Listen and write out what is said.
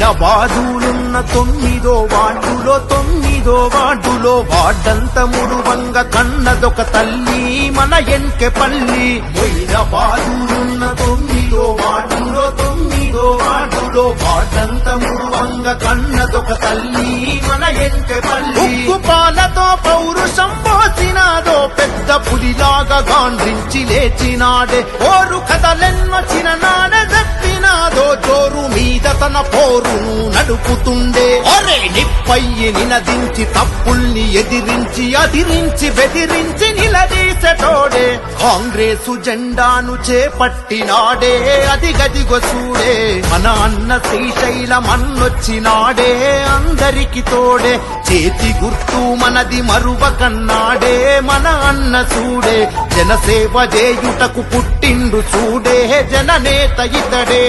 మొయినాబాదులున్న 9వ వార్డులో వార్డంత మురువంగ కన్నదొక తల్లి మన ఎంకెపల్లి. మొయినాబాదులున్న 9వ వార్డులో వార్డంత మురువంగ కన్నదొక తల్లి మన ఎంకెపల్లి. ఉక్కుపాలతో పౌరుషం పోసినాదో పెద్ద పులిలాగా గాండ్రించి లేచినాడే. ఓరు కథలెన్నో చిరనాడే చెప్పినాదో జోరు మీద తన పోరును నడుపుతుండే. ఒరే నిప్పయ్యి నినదించి తప్పుల్ని అదిరించి బెదిరించి నిలదీసెటోడే. కాంగ్రెసు జెండాను చేపట్టినాడే అదిగదిగో చూడే. మన అన్న శ్రీశైలమన్నొచ్చినాడే అందరికి తోడే. చేతి గుర్తు మనది మరువకన్నాడే మన అన్న చూడే. జనసేవ చేయుటకు పుట్టిండు చూడే జననేత ఇతడే.